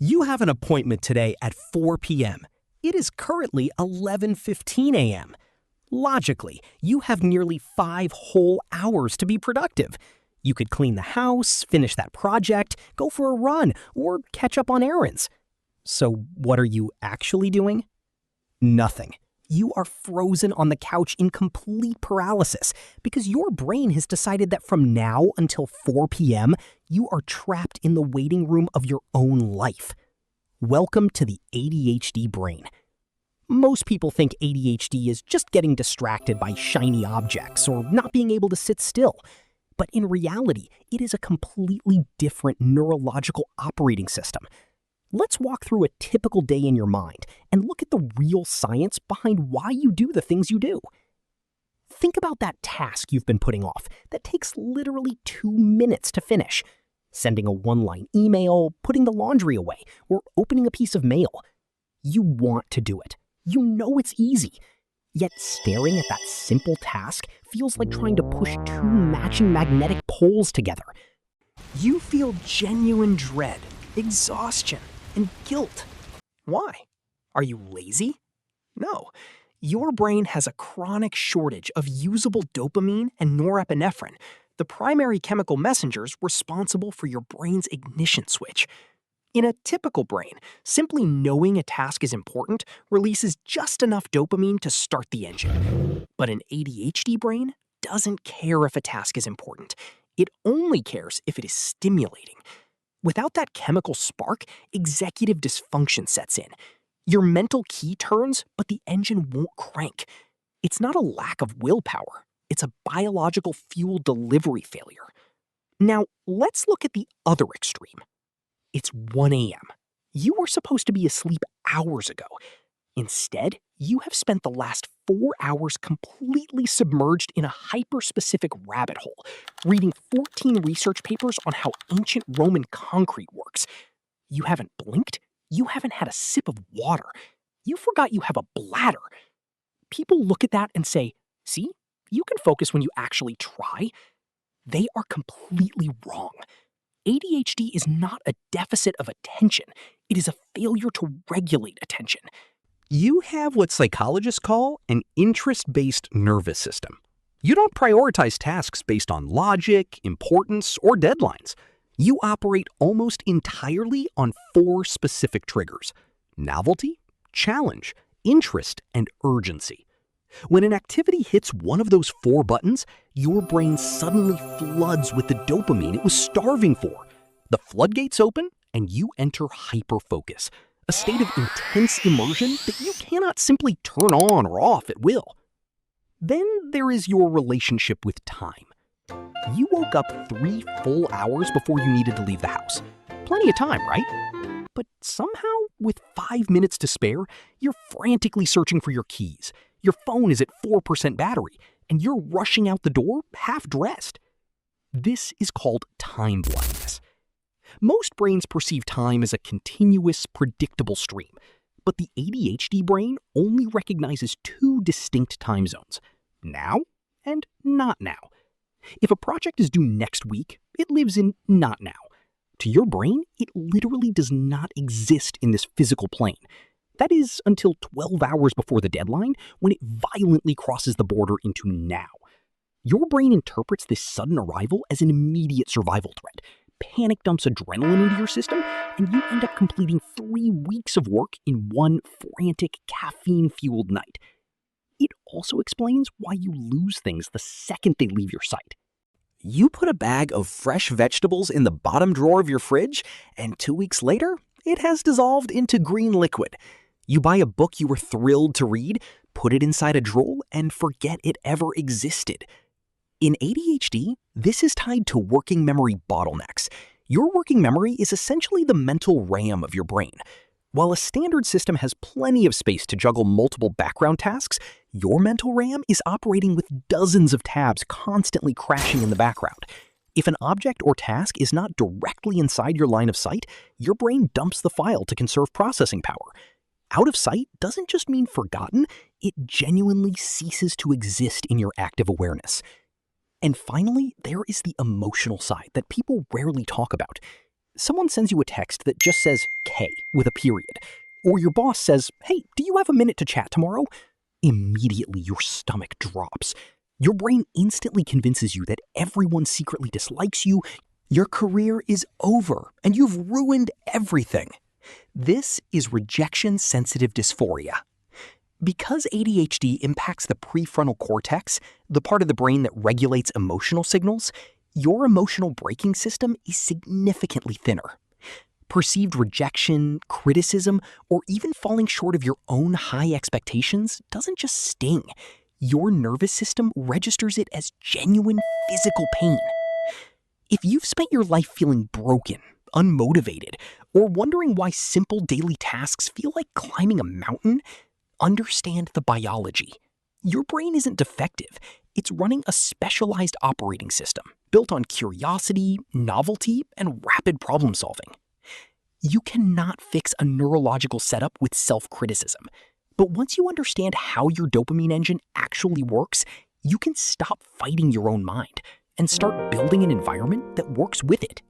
You have an appointment today at 4 p.m. It is currently 11:15 a.m. Logically, you have nearly 5 whole hours to be productive. You could clean the house, finish that project, go for a run, or catch up on errands. So what are you actually doing? Nothing. You are frozen on the couch in complete paralysis because your brain has decided that from now until 4 p.m., you are trapped in the waiting room of your own life. Welcome to the ADHD brain. Most people think ADHD is just getting distracted by shiny objects or not being able to sit still. But in reality, it is a completely different neurological operating system. Let's walk through a typical day in your mind and look at the real science behind why you do the things you do. Think about that task you've been putting off that takes literally 2 minutes to finish. Sending a one-line email, putting the laundry away, or opening a piece of mail. You want to do it. You know it's easy. Yet staring at that simple task feels like trying to push 2 matching magnetic poles together. You feel genuine dread, exhaustion, and guilt. Why? Are you lazy? No. Your brain has a chronic shortage of usable dopamine and norepinephrine, the primary chemical messengers responsible for your brain's ignition switch. In a typical brain, simply knowing a task is important releases just enough dopamine to start the engine. But an ADHD brain doesn't care if a task is important. It only cares if it is stimulating. Without that chemical spark, executive dysfunction sets in. Your mental key turns, but the engine won't crank. It's not a lack of willpower. It's a biological fuel delivery failure. Now, let's look at the other extreme. It's 1 a.m. You were supposed to be asleep hours ago. Instead, you have spent the last 4 hours completely submerged in a hyper-specific rabbit hole, reading 14 research papers on how ancient Roman concrete works. You haven't blinked. You haven't had a sip of water. You forgot you have a bladder. People look at that and say, see, you can focus when you actually try. They are completely wrong. ADHD is not a deficit of attention. It is a failure to regulate attention. You have what psychologists call an interest-based nervous system. You don't prioritize tasks based on logic, importance, or deadlines. You operate almost entirely on 4 specific triggers: novelty, challenge, interest, and urgency. When an activity hits one of those 4 buttons, your brain suddenly floods with the dopamine it was starving for. The floodgates open, and you enter hyperfocus, a state of intense immersion that you cannot simply turn on or off at will. Then there is your relationship with time. You woke up 3 full hours before you needed to leave the house. Plenty of time, right? But somehow, with 5 minutes to spare, you're frantically searching for your keys. Your phone is at 4% battery, and you're rushing out the door half-dressed. This is called time blindness. Most brains perceive time as a continuous, predictable stream, but the ADHD brain only recognizes 2 distinct time zones: now and not now. If a project is due next week, it lives in not now. To your brain, it literally does not exist in this physical plane. That is until 12 hours before the deadline, when it violently crosses the border into now. Your brain interprets this sudden arrival as an immediate survival threat. Panic dumps adrenaline into your system, and you end up completing 3 weeks of work in one frantic, caffeine-fueled night. It also explains why you lose things the second they leave your sight. You put a bag of fresh vegetables in the bottom drawer of your fridge, and 2 weeks later, it has dissolved into green liquid. You buy a book you were thrilled to read, put it inside a drawer, and forget it ever existed. In ADHD, this is tied to working memory bottlenecks. Your working memory is essentially the mental RAM of your brain. While a standard system has plenty of space to juggle multiple background tasks, your mental RAM is operating with dozens of tabs constantly crashing in the background. If an object or task is not directly inside your line of sight, your brain dumps the file to conserve processing power. Out of sight doesn't just mean forgotten, it genuinely ceases to exist in your active awareness. And finally, there is the emotional side that people rarely talk about. Someone sends you a text that just says, okay with a period. Or your boss says, hey, do you have a minute to chat tomorrow? Immediately your stomach drops. Your brain instantly convinces you that everyone secretly dislikes you, your career is over, and you've ruined everything. This is rejection sensitive dysphoria. Because ADHD impacts the prefrontal cortex, the part of the brain that regulates emotional signals, your emotional braking system is significantly thinner. Perceived rejection, criticism, or even falling short of your own high expectations doesn't just sting. Your nervous system registers it as genuine physical pain. If you've spent your life feeling broken, unmotivated, or wondering why simple daily tasks feel like climbing a mountain, understand the biology. Your brain isn't defective. It's running a specialized operating system built on curiosity, novelty, and rapid problem solving. You cannot fix a neurological setup with self-criticism. But once you understand how your dopamine engine actually works, you can stop fighting your own mind and start building an environment that works with it.